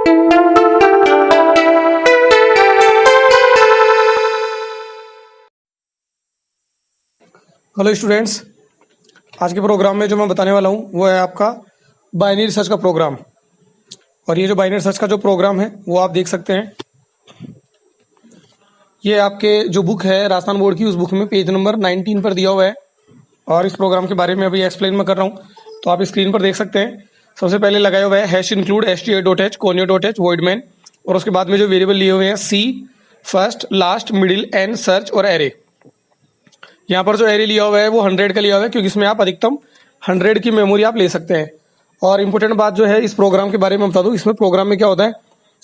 Hello students, आज के programme में जो मैं बताने वाला हूँ वो है आपका बाइनरी सर्च का प्रोग्राम। और ये जो बाइनरी सर्च का जो प्रोग्राम है वो आप देख सकते हैं, ये आपके जो बुक है राजस्थान बोर्ड की, उस बुक में पेज नंबर 19 पर दिया हुआ है। और इस प्रोग्राम के बारे में अभी एक्सप्लेन मैं कर रहा हूँ, तो आप स्क्रीन पर देख सकते हैं। सबसे पहले लगाया हुआ है hash include str.h conio.h voidmain, और उसके बाद में जो वेरिएबल लिए हुए हैं C, first, last, middle, end, search और एरे। यहाँ पर जो एरे लिया हुआ है वो 100 का लिया हुआ है, क्योंकि इसमें आप अधिकतम 100 की मेमोरी आप ले सकते हैं। और इम्पोर्टेंट बात जो है इस प्रोग्राम के बारे में बता दूं, इसमें प्रोग्राम में क्या होता है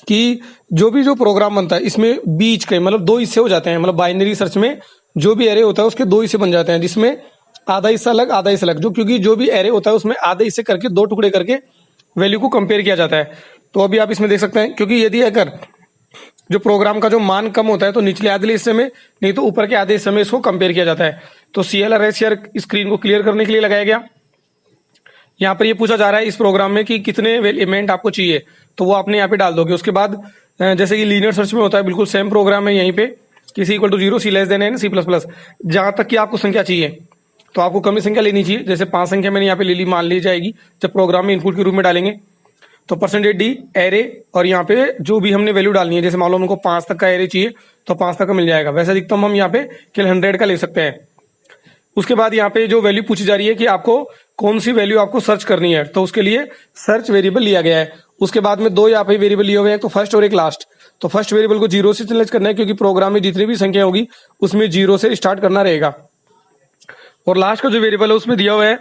कि जो प्रोग्राम बनता है इसमें बीच के मतलब 2 हिस्से हो जाते हैं। मतलब बाइनरी सर्च में जो भी एरे होता है उसके 2 हिस्से बन जाते हैं, जिसमें आधा हिस्सा अलग आधा हिस्सा अलग, क्योंकि जो भी एरे होता है उसमें आधे हिस्से करके 2 टुकड़े करके वैल्यू को कंपेयर किया जाता है। तो अभी आप इसमें देख सकते हैं, क्योंकि यदि अगर जो प्रोग्राम का जो मान कम होता है तो निचले आधे हिस्से में, नहीं तो ऊपर के आधे हिस्से में इसको कंपेयर किया जाता है। तो CLRS स्क्रीन को क्लियर करने के लिए लगाया गया। यहाँ पर ये पूछा जा रहा है इस प्रोग्राम में कि कितने एलिमेंट आपको चाहिए, तो वो आपने यहाँ पे डाल दोगे। उसके बाद जैसे कि लीनियर सर्च में होता है, बिल्कुल सेम प्रोग्राम है यहीं पे कि C=0, C<n, C++, जहां तक कि आपको संख्या चाहिए तो आपको कम संख्या लेनी चाहिए। जैसे 5 संख्या मैंने यहाँ पे ले ली, मान ली जाएगी जब प्रोग्राम में इनपुट के रूप में डालेंगे। तो %d एरे, और यहाँ पे जो भी हमने वैल्यू डालनी है, जैसे मान लो हमको 5 तक का एरे चाहिए तो 5 तक का मिल जाएगा। वैसे अधिकतम हम यहाँ पे केवल 100 का ले सकते हैं। उसके बाद यहाँ पे जो वैल्यू पूछी जा रही है कि आपको कौन सी वैल्यू आपको सर्च करनी है, तो उसके लिए सर्च वेरिएबल लिया गया है। उसके बाद में 2 यहाँ पे वेरिएबल लिए हुए हैं, तो फर्स्ट और एक लास्ट। तो फर्स्ट वेरिएबल को 0 से सेलेक्ट करना है, क्योंकि प्रोग्राम में जितनी भी संख्या होगी उसमें 0 से स्टार्ट करना रहेगा। और लास्ट का जो वेरिएबल है उसमें दिया हुआ है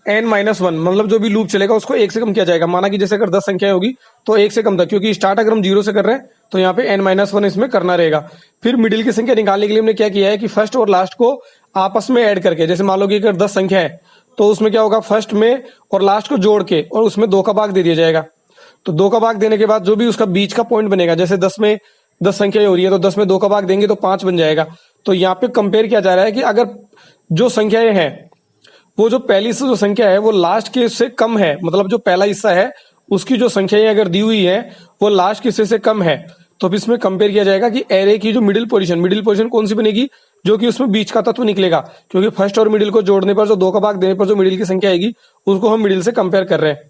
n-1, मतलब जो भी लूप चलेगा उसको 1 से कम किया जाएगा। माना कि जैसे अगर 10 संख्या होगी तो 1 से कम तक, क्योंकि स्टार्ट अगर हम 0 से कर रहे हैं तो यहाँ पे n-1 इसमें करना रहेगा। फिर मिडिल की संख्या निकालने के लिए हमने क्या किया है कि फर्स्ट और लास्ट को आपस में ऐड करके, जैसे मान लो कि अगर 10 संख्या है तो उसमें क्या होगा, फर्स्ट में और लास्ट को जोड़ के और उसमें 2 का भाग दे दिया जाएगा। तो 2 का भाग देने के बाद जो भी उसका बीच का पॉइंट बनेगा, जैसे 10 में 10 संख्या हो रही है तो 10 में 2 का भाग देंगे तो 5 बन जाएगा। तो यहाँ पे कंपेयर किया जा रहा है कि अगर जो संख्याएं हैं वो जो पहली से जो संख्या है वो लास्ट के से कम है, मतलब जो पहला हिस्सा है उसकी जो संख्याएं अगर दी हुई है वो लास्ट के हिस्से से कम है, तो इसमें कंपेयर किया जाएगा कि एरे की जो मिडिल पोजीशन कौन सी बनेगी, जो कि उसमें बीच का तत्व निकलेगा। क्योंकि फर्स्ट और मिडिल को जोड़ने पर जो 2 का भाग देने पर जो मिडिल की संख्या आएगी उसको हम मिडिल से कंपेयर कर रहे हैं।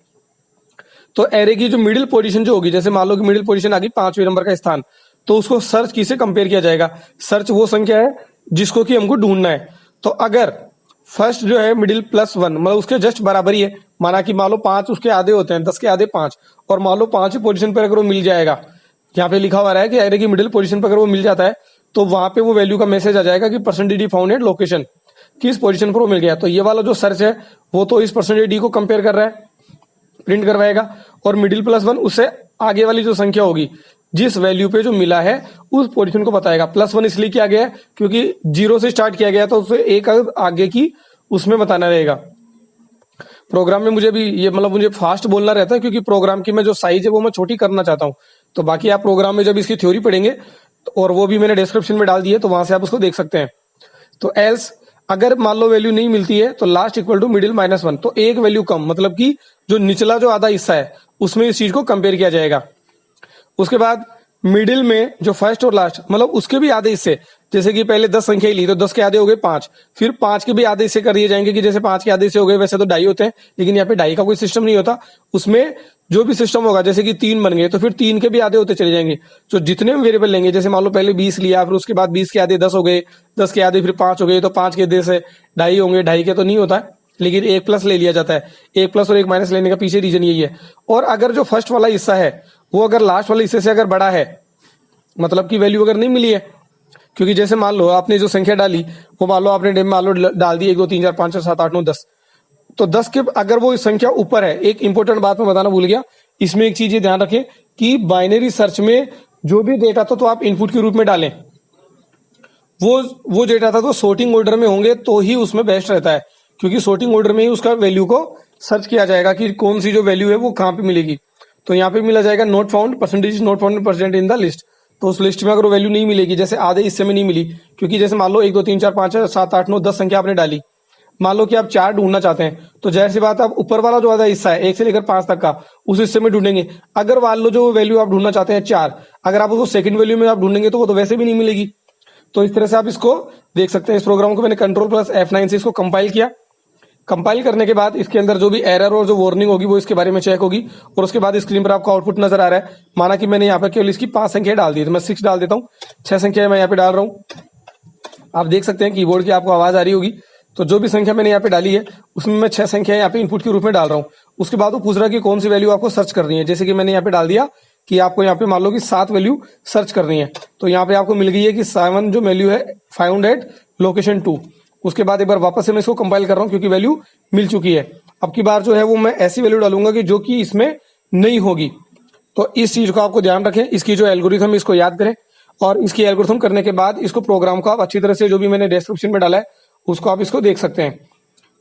तो एरे की जो मिडिल पोजीशन जो होगी, जैसे मान लो कि मिडिल पोजीशन आ गई 5वें नंबर का स्थान, तो उसको सर्च की से कंपेयर किया जाएगा। सर्च वो संख्या है जिसको कि हमको ढूंढना है। तो अगर फर्स्ट जो है मिडिल +1, मतलब उसके जस्ट बराबर ही है, माना कि मान लो 5 उसके आधे होते हैं, 10 के आधे 5, और मान लो 5वीं पोजीशन पर अगर वो मिल जाएगा, यहाँ पे लिखा हुआ है कि एरे की मिडिल पोजीशन पर अगर वो मिल जाता है तो वहां पे वो वैल्यू का मैसेज आ जाएगा कि %d फाउंड एट लोकेशन, किस पोजीशन पर वो मिल गया। तो ये वाला जो सर्च है वो तो इस %d को कंपेयर कर रहा है, प्रिंट करवाएगा। और मिडिल +1 उससे आगे वाली जो संख्या होगी जिस वैल्यू पे जो मिला है उस पोजीशन को बताएगा। +1 इसलिए किया गया है क्योंकि 0 से स्टार्ट किया गया, तो उसे एक आगे की उसमें बताना रहेगा। प्रोग्राम में मुझे भी ये मतलब मुझे फास्ट बोलना रहता है, क्योंकि प्रोग्राम की मैं जो साइज है वो मैं छोटी करना चाहता हूँ। तो बाकी आप प्रोग्राम में जब इसकी थ्योरी पढ़ेंगे, और वो भी मैंने डिस्क्रिप्शन में डाल दी है, तो वहां से आप उसको देख सकते हैं। तो एल्स अगर मान लो वैल्यू नहीं मिलती है तो लास्ट इक्वल टू मिडिल -1, तो एक वैल्यू कम, मतलब कि जो निचला जो आधा हिस्सा है उसमें इस चीज को कंपेयर किया जाएगा। उसके बाद मिडिल में जो फर्स्ट और लास्ट, मतलब उसके भी आधे हिस्से, जैसे कि पहले 10 संख्या ली तो 10 के आधे हो गए 5, फिर 5 के भी आधे हिस्से कर दिए जाएंगे कि जैसे 5 के आधे हिस्से हो गए, वैसे तो ढाई होते हैं, लेकिन यहाँ पे ढाई का कोई सिस्टम नहीं होता। उसमें जो भी सिस्टम होगा, जैसे कि 3 बन गए तो फिर 3 के भी आधे होते चले जाएंगे। तो जितने हम वेरिएबल लेंगे, जैसे मान लो पहले 20 लिया, फिर उसके बाद 20 के आधे 10 हो गए, 10 के आधे फिर 5 हो गए, तो 5 के आधे से ढाई होंगे, ढाई के तो नहीं होता है, लेकिन 1+ ले लिया जाता है। 1+ और 1- लेने का पीछे रीजन यही है। और अगर जो फर्स्ट वाला हिस्सा है वो अगर लास्ट वाले हिस्से से अगर बड़ा है, मतलब की वैल्यू अगर नहीं मिली है, क्योंकि जैसे मान लो आपने जो संख्या डाली वो मान लो आपने मान लो डाल दी 1 2 3 4 5 6 7 8 9 10, तो 10 के अगर वो संख्या ऊपर है, एक इंपॉर्टेंट बात मैं बताना भूल गया, इसमें एक चीज ये ध्यान रखें कि बाइनरी सर्च में जो भी डेटा तो आप इनपुट के रूप में डालें, वो डेटा था तो sorting ऑर्डर में होंगे तो ही उसमें बेस्ट रहता है, क्योंकि sorting ऑर्डर में ही उसका वैल्यू को सर्च किया जाएगा कि कौन सी जो वैल्यू है वो कहाँ पे मिलेगी। तो यहाँ पे मिला जाएगा not found, % not found % in the list. तो उस लिस्ट में अगर वैल्यू नहीं मिलेगी, जैसे आधे हिस्से में नहीं मिली, क्योंकि जैसे मान लो 1 2 3 4 5 6 7 8 9 10 संख्या आपने डाली, मान लो कि आप 4 ढूंढना चाहते हैं, तो जाहिर सी बात है आप ऊपर वाला जो आधा हिस्सा है 1 से लेकर 5 तक का, उस हिस्से में ढूंढेंगे। अगर मान लो जो वैल्यू आप ढूंढना चाहते हैं 4, अगर आप उसको सेकंड वैल्यू में आप ढूंढेंगे तो वो तो वैसे भी नहीं मिलेगी। तो इस तरह से आप इसको देख सकते हैं। इस प्रोग्राम को मैंने Ctrl+F9 से इसको कंपाइल किया। कंपाइल करने के बाद इसके अंदर जो भी एरर और जो वार्निंग होगी वो इसके बारे में चेक होगी, और उसके बाद स्क्रीन पर आपको आउटपुट नजर आ रहा है। माना कि मैंने यहाँ पर केवल इसकी 5 संख्या डाल दी, तो मैं 6 डाल देता हूँ। 6 संख्या मैं यहाँ पे डाल रहा हूँ। आप देख सकते हैं कीबोर्ड की आपको आवाज आ रही होगी। तो जो भी संख्या मैंने यहाँ पे डाली है उसमें मैं 6 संख्या यहाँ पे इनपुट के रूप में डाल रहा हूँ। उसके बाद वो पूछ रहा है कि कौन सी वैल्यू आपको सर्च करनी है। जैसे कि मैंने यहाँ पे डाल दिया कि आपको यहाँ पे मान लो कि 7 वैल्यू सर्च करनी है, तो यहाँ पे आपको मिल गई है कि 7 जो वैल्यू है फाउंड एट लोकेशन 2। उसके बाद एक बार वापस से मैं इसको कंपाइल कर रहा हूँ क्योंकि वैल्यू मिल चुकी है। अब की बार जो है वो मैं ऐसी वैल्यू डालूंगा कि जो कि इसमें नहीं होगी। तो इस चीज को आपको ध्यान रखें, इसकी जो एल्गोरिथम इसको याद करें, और इसकी एल्गोरिथम करने के बाद इसको प्रोग्राम को आप अच्छी तरह से जो भी मैंने डिस्क्रिप्शन में डाला है उसको आप इसको देख सकते हैं।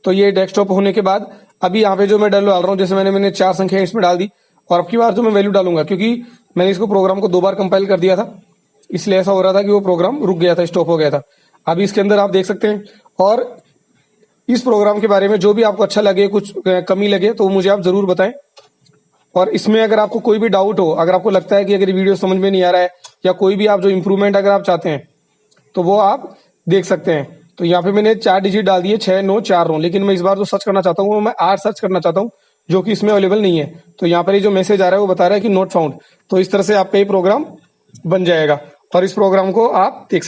तो ये डेस्कटॉप होने के बाद अभी यहाँ पे जो मैं डाल रहा हूँ, जैसे मैंने 4 संख्या इसमें डाल दी, और अब की बार जो मैं वैल्यू डालूंगा, क्योंकि मैंने इसको प्रोग्राम को 2 बार कंपाइल कर दिया था, इसलिए ऐसा हो रहा था कि वो प्रोग्राम रुक गया था, स्टॉप हो गया था। अभी इसके अंदर आप देख सकते हैं। और इस प्रोग्राम के बारे में जो भी आपको अच्छा लगे, कुछ कमी लगे, तो मुझे आप जरूर बताएं। और इसमें अगर आपको कोई भी डाउट हो, अगर आपको लगता है कि अगर वीडियो समझ में नहीं आ रहा है, या कोई भी आप जो इम्प्रूवमेंट अगर आप चाहते हैं, तो वो आप देख सकते हैं। तो यहाँ पे मैंने 4 डिजिट डाल दिए, 6 9 4 9, लेकिन मैं इस बार जो सर्च करना चाहता हूँ वो मैं 8 सर्च करना चाहता हूँ, जो कि इसमें अवेलेबल नहीं है। तो यहाँ पर ये जो मैसेज आ रहा है वो बता रहा है कि नॉट फाउंड। तो इस तरह से आपका ये प्रोग्राम बन जाएगा, और इस प्रोग्राम को आप देख सकते हैं।